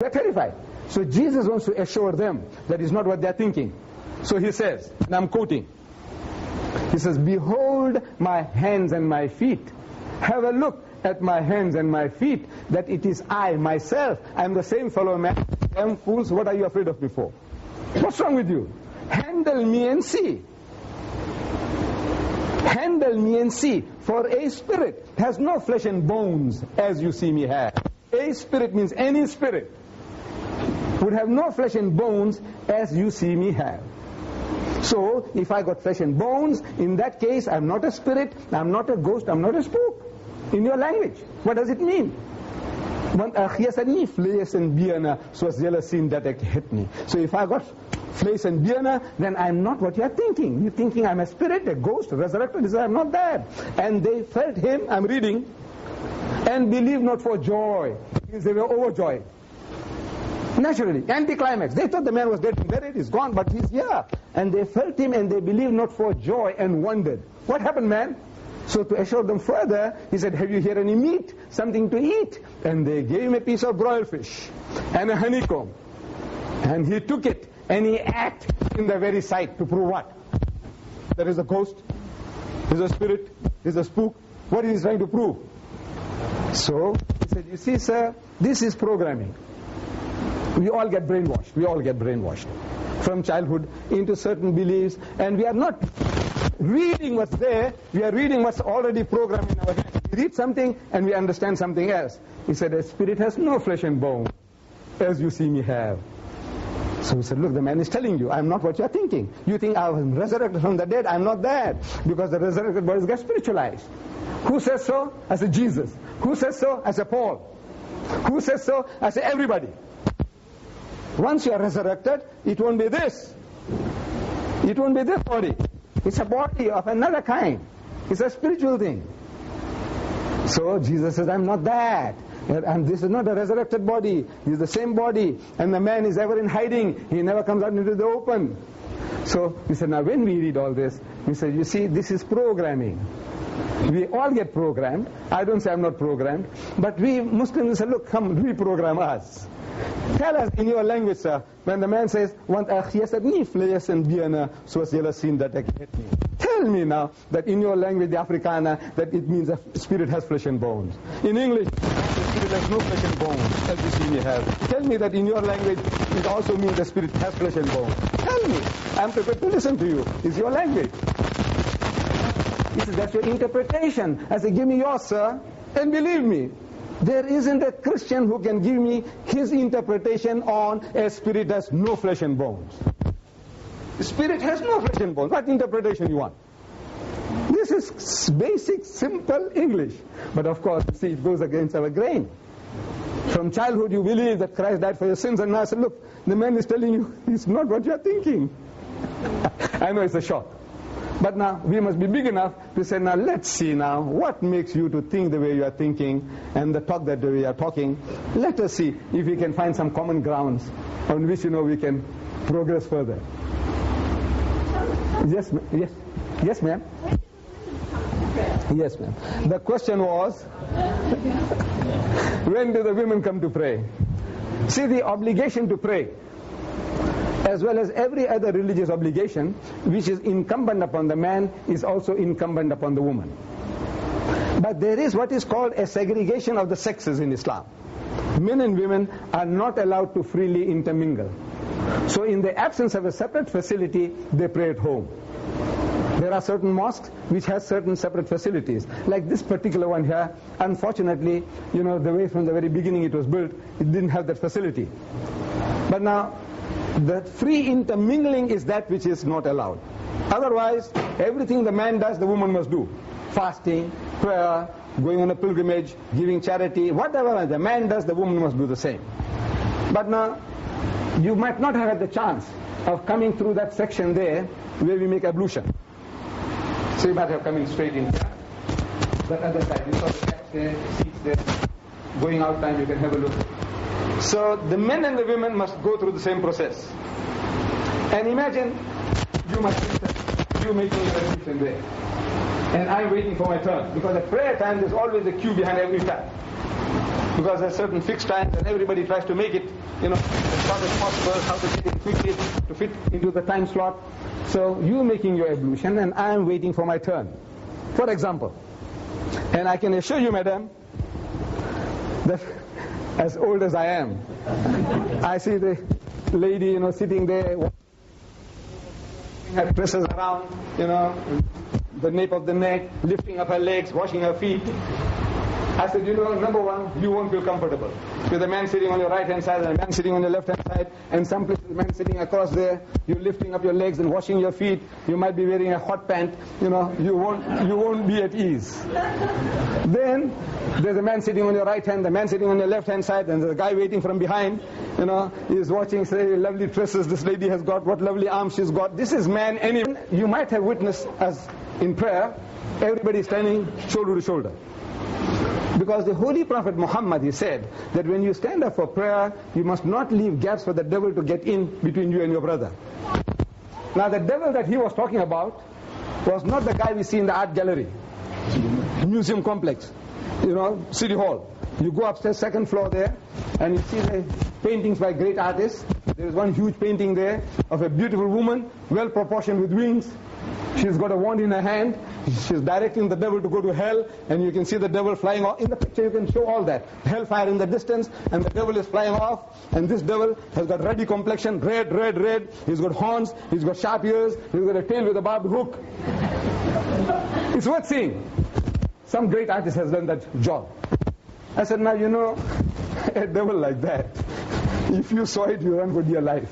They're terrified. So Jesus wants to assure them that is not what they're thinking. So he says, and I'm quoting, he says, "Behold my hands and my feet. Have a look at my hands and my feet, that it is I, myself. I am the same fellow man. Damn fools, what are you afraid of me for? What's wrong with you? Handle me and see. Handle me and see. For a spirit has no flesh and bones, as you see me have." A spirit means any spirit would have no flesh and bones as you see me have. So, if I got flesh and bones, in that case, I'm not a spirit, I'm not a ghost, I'm not a spook. In your language, what does it mean? Want gees en nie vlees en bene soos julle sien dat ek het nie. So if I got flesh and bene, then I'm not what you're thinking. You're thinking I'm a spirit, a ghost, resurrected. He said, I'm not that. And they felt him, I'm reading, and believed not for joy. Means they were overjoyed. Naturally, anticlimax. They thought the man was dead and buried, he's gone, but he's here. And they felt him and they believed not for joy and wondered. What happened, man? So to assure them further, he said, "Have you here any meat? Something to eat?" And they gave him a piece of broiled fish and a honeycomb. And he took it and he ate in the very sight to prove what? There is a ghost, there's a spirit, there's a spook. What is he trying to prove? So he said, "You see, sir, this is programming. We all get brainwashed. We all get brainwashed from childhood into certain beliefs, and we are not reading what's there, we are reading what's already programmed in our head. We read something and we understand something else." He said, "A spirit has no flesh and bone, as you see me have." So he said, "Look, the man is telling you, I'm not what you're thinking. You think I was resurrected from the dead, I'm not that. Because the resurrected bodies get spiritualized." Who says so? I said, Jesus. Who says so? I said, Paul. Who says so? I said, everybody. Once you are resurrected, it won't be this. It won't be this body. It's a body of another kind. It's a spiritual thing. So Jesus says, I'm not that. And this is not a resurrected body. This is the same body. And the man is ever in hiding. He never comes out into the open. So we said, now when we read all this, we said, you see, this is programming. We all get programmed. I don't say I'm not programmed. But we Muslims say, look, come reprogram us. Tell us in your language, sir, when the man says, "Want gees het nie vlees en bene soos julle sien dat ek het nie." Tell me now that in your language, the Afrikaner, that it means a spirit has flesh and bones. In English, the spirit has no flesh and bones, as you see me have. Tell me that in your language, it also means the spirit has flesh and bones. Tell me. I'm prepared to listen to you. It's your language. He says, that's your interpretation. I say, give me yours, sir, and believe me, there isn't a Christian who can give me his interpretation on a spirit has no flesh and bones. The spirit has no flesh and bones. What interpretation you want? This is basic, simple English. But of course, see, it goes against our grain. From childhood you believe that Christ died for your sins, and now I say, look, the man is telling you it's not what you are thinking. I know it's a shock. But now we must be big enough to say, now let's see now what makes you to think the way you are thinking and the talk that way you are talking. Let us see if we can find some common grounds on which we can progress further. Yes, yes, yes, ma'am. Yes, ma'am. The question was, when do the women come to pray? See, the obligation to pray, as well as every other religious obligation which is incumbent upon the man, is also incumbent upon the woman. But there is what is called a segregation of the sexes in Islam. Men and women are not allowed to freely intermingle. So in the absence of a separate facility, they pray at home. There are certain mosques which has certain separate facilities. Like this particular one here, unfortunately, the way from the very beginning it was built, it didn't have that facility. But now, the free intermingling is that which is not allowed. Otherwise, everything the man does, the woman must do. Fasting, prayer, going on a pilgrimage, giving charity, whatever the man does, the woman must do the same. But now, you might not have had the chance of coming through that section there where we make ablution. So you might have coming straight in here. That other side, you saw the steps there, seats there. Going out time, you can have a look. So the men and the women must go through the same process. And imagine you making a ablution there, and I'm waiting for my turn, because at prayer time there's always a queue behind every time. because there's certain fixed times and everybody tries to make it, you know, as short as possible, how to get it quickly to fit into the time slot. So you making your ablution and I am waiting for my turn, for example. And I can assure you, madam, that as old as I am, I see the lady, you know, sitting there, her dresses around, you know, the nape of the neck, lifting up her legs, washing her feet. I said, you know, number one, you won't feel comfortable. With a man sitting on your right-hand side and a man sitting on your left-hand side, and some places a man sitting across there, you're lifting up your legs and washing your feet, you might be wearing a hot pant, you know, you won't be at ease. Then, there's a man sitting on your right hand, the man sitting on your left-hand side, and there's a guy waiting from behind, you know, he's watching, say, lovely tresses this lady has got, what lovely arms she's got. This is man, you might have witnessed us in prayer, everybody standing shoulder to shoulder. Because the Holy Prophet Muhammad, he said that when you stand up for prayer, you must not leave gaps for the devil to get in between you and your brother. Now the devil that he was talking about was not the guy we see in the art gallery, museum complex, you know, City Hall. You go upstairs, second floor there, and you see the paintings by great artists. There is one huge painting there of a beautiful woman, well proportioned with wings. She's got a wand in her hand. She's directing the devil to go to hell, and you can see the devil flying off. In the picture you can show all that. Hellfire in the distance, and the devil is flying off, and this devil has got ruddy complexion, red, red, red. He's got horns, he's got sharp ears, he's got a tail with a barbed hook. It's worth seeing. Some great artist has done that job. I said, now you know, a devil like that, if you saw it, you run for dear life.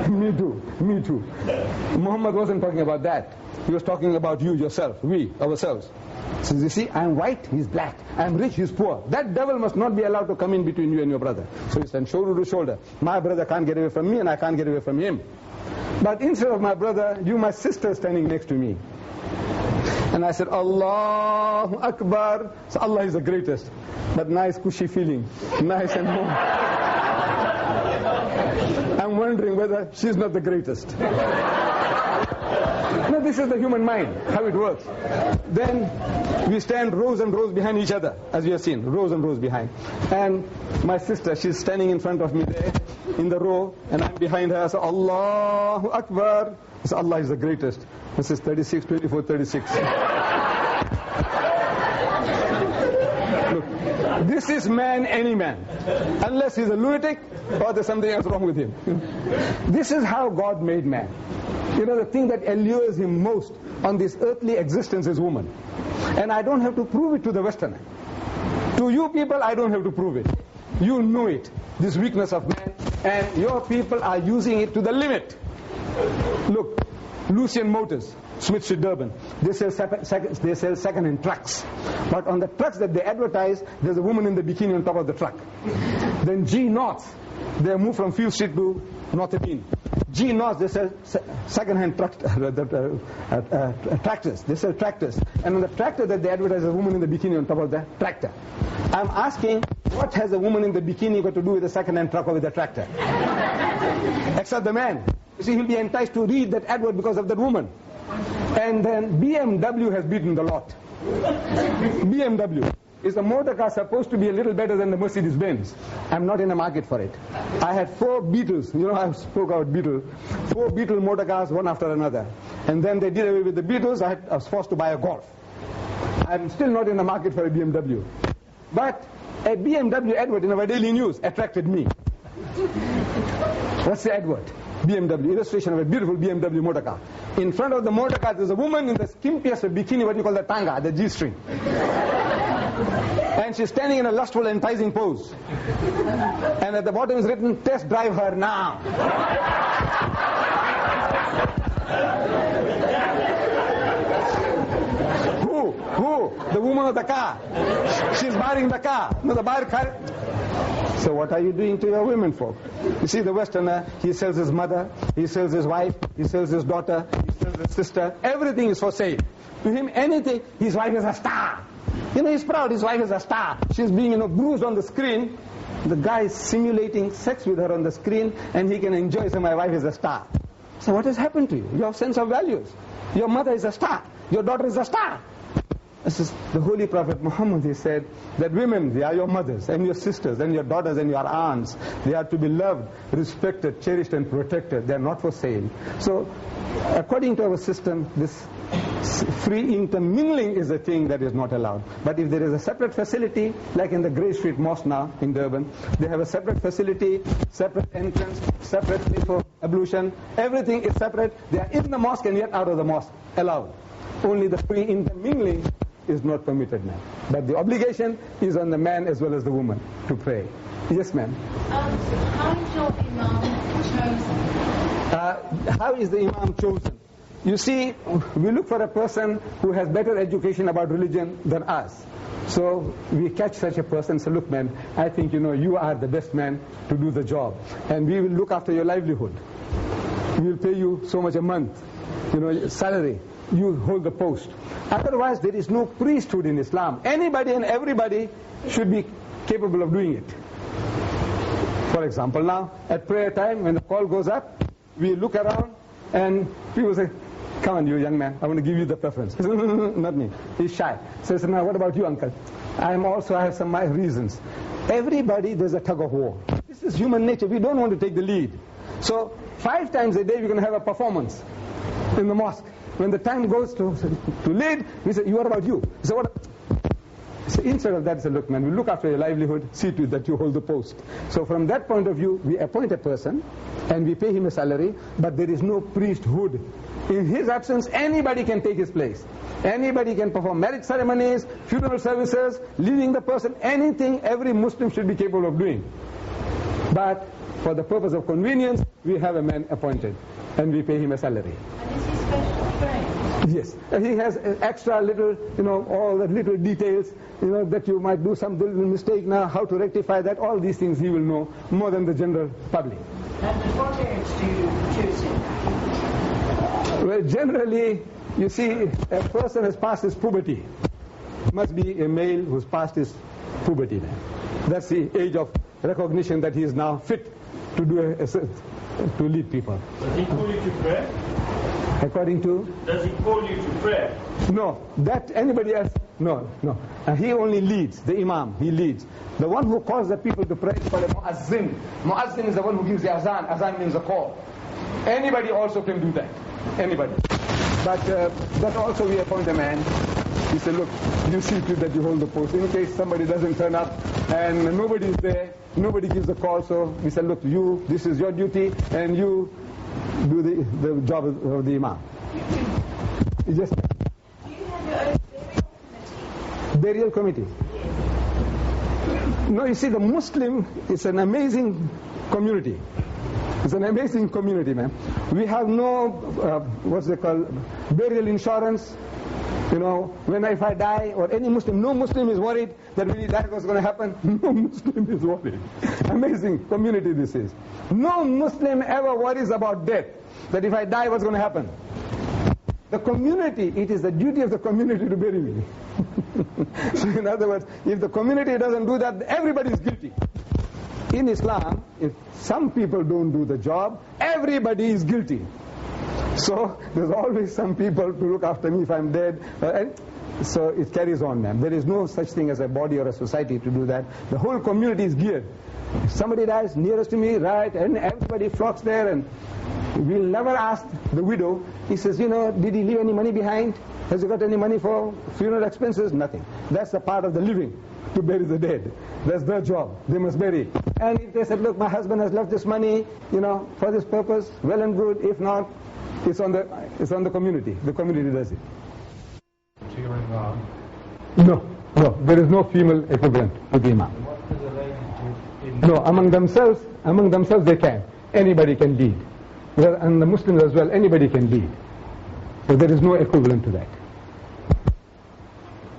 Me too, me too. Muhammad wasn't talking about that. He was talking about you, yourself, we, ourselves. So you see, I'm white, he's black. I'm rich, he's poor. That devil must not be allowed to come in between you and your brother. So you stand shoulder to shoulder. My brother can't get away from me and I can't get away from him. But instead of my brother, you, my sister, standing next to me. And I said, Allahu Akbar. So Allah is the greatest. But nice cushy feeling. Nice and warm. I'm wondering whether she's not the greatest. No, this is the human mind, how it works. Then we stand rows and rows behind each other, as you have seen, rows and rows behind. And my sister, she's standing in front of me there, in the row, and I'm behind her. So Allahu Akbar. So Allah is the greatest. This is 36, 24, 36. Look, this is man, any man. Unless he's a lunatic or there's something else wrong with him. This is how God made man. You know, the thing that allures him most on this earthly existence is woman. And I don't have to prove it to the Westerner. To you people, I don't have to prove it. You know it, this weakness of man, and your people are using it to the limit. Look, Lucian Motors, Smith Street, Durban, they sell second-hand trucks. But on the trucks that they advertise, there's a woman in the bikini on top of the truck. Then G North, they moved from Field Street to North Avenue. G North, they sell second-hand tractors. They sell tractors. And on the tractor that they advertise, a woman in the bikini on top of the tractor. I'm asking, what has a woman in the bikini got to do with a second-hand truck or with a tractor? Except the man. You see, he'll be enticed to read that advert because of that woman. And then BMW has beaten the lot. BMW is a motor car supposed to be a little better than the Mercedes-Benz. I'm not in the market for it. I had 4 Beetles. You know, I spoke about Beetle. 4 Beetle motor cars, one after another. And then they did away with the Beetles. I was forced to buy a Golf. I'm still not in the market for a BMW. But a BMW advert in our daily news attracted me. What's the advert? BMW, illustration of a beautiful BMW motor car. In front of the motor car, there's a woman in the skimpiest of bikini, what you call the tanga, the G-string. And she's standing in a lustful, enticing pose. And at the bottom is written, test drive her now. Who? The woman of the car. She's buying the car. No, the buyer car. So what are you doing to your women folk? You see, the Westerner, he sells his mother, he sells his wife, he sells his daughter, he sells his sister. Everything is for sale. To him, anything, his wife is a star. You know, he's proud, his wife is a star. She's being, bruised on the screen. The guy is simulating sex with her on the screen, and he can enjoy, so my wife is a star. So what has happened to you? Your sense of values. Your mother is a star. Your daughter is a star. This is the Holy Prophet Muhammad. He said that women, they are your mothers and your sisters and your daughters and your aunts. They are to be loved, respected, cherished and protected. They are not for sale. So according to our system, this free intermingling is a thing that is not allowed. But if there is a separate facility, like in the Grey Street Mosque now in Durban, they have a separate facility, separate entrance, separate place for ablution, everything is separate. They are in the mosque and yet out of the mosque, allowed. Only the free intermingling is not permitted now. But the obligation is on the man as well as the woman to pray. Yes, ma'am. How is your imam chosen? How is the imam chosen? You see, we look for a person who has better education about religion than us. So we catch such a person and say, look man, I think you are the best man to do the job. And we will look after your livelihood. We will pay you so much a month, salary. You hold the post. Otherwise, there is no priesthood in Islam. Anybody and everybody should be capable of doing it. For example, now, at prayer time, when the call goes up, we look around and people say, come on, you young man, I want to give you the preference. He says, no, not me. He's shy. Says, now what about you, uncle? I have some my reasons. Everybody, there's a tug of war. This is human nature. We don't want to take the lead. So 5 times a day, we're going to have a performance in the mosque. When the time goes to lead, we say, what about you? So what? So instead of that, say, look man, we look after your livelihood, see to it that you hold the post. So from that point of view, we appoint a person and we pay him a salary, but there is no priesthood. In his absence, anybody can take his place. Anybody can perform marriage ceremonies, funeral services, leaving the person, anything every Muslim should be capable of doing. But for the purpose of convenience, we have a man appointed and we pay him a salary. And is he specially trained? Yes. He has extra little, all the little details, that you might do some little mistake now, how to rectify that, all these things he will know more than the general public. And what age do you choose him? Well, generally, you see, a person has passed his puberty. Must be a male who's passed his puberty now. That's the age of recognition that he is now fit to do to lead people. Does he call you to prayer? According to? Does he call you to prayer? No. That anybody else? No. He only leads, the imam, he leads. The one who calls the people to pray is called a muazzin. Muazzin is the one who gives the azan. Azan means a call. Anybody also can do that. Anybody. But that also we appoint a man. We say, look, you see to it that you hold the post. In case somebody doesn't turn up and nobody is there, nobody gives a call, so we say, look, this is your duty, and you do the job of the imam. Just. Do you have your own burial committee? Burial committee? No, you see, the Muslim is an amazing community. It's an amazing community, man. We have no, what's they call, burial insurance. If I die, or any Muslim, no Muslim is worried that when he dies, what's going to happen? No Muslim is worried. Amazing community this is. No Muslim ever worries about death, that if I die, what's going to happen? The community, it is the duty of the community to bury me. So in other words, if the community doesn't do that, everybody is guilty. In Islam, if some people don't do the job, everybody is guilty. So there's always some people to look after me if I'm dead. So it carries on, man. There is no such thing as a body or a society to do that. The whole community is geared. If somebody dies nearest to me, right, and everybody flocks there, and we'll never ask the widow. He says, did he leave any money behind? Has he got any money for funeral expenses? Nothing. That's the part of the living, to bury the dead. That's their job. They must bury. And if they said, look, my husband has left this money, for this purpose, well and good. If not, it's on the community. The community does it. No, there is no female equivalent to the imam. No, among themselves they can. Anybody can lead. Well, and the Muslims as well, anybody can lead. So there is no equivalent to that.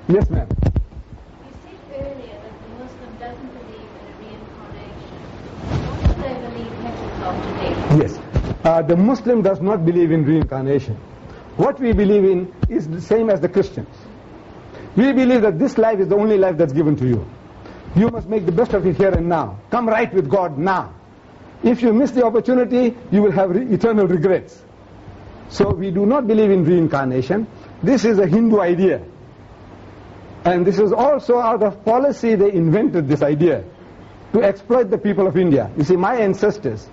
Yes, ma'am. You said earlier that the Muslim doesn't believe in a reincarnation. What do they believe happens after death? Yes. The Muslim does not believe in reincarnation. What we believe in is the same as the Christians. We believe that this life is the only life that's given to you. You must make the best of it here and now. Come right with God now. If you miss the opportunity, you will have eternal regrets. So we do not believe in reincarnation. This is a Hindu idea. And this is also out of policy they invented this idea to exploit the people of India. You see, my ancestors,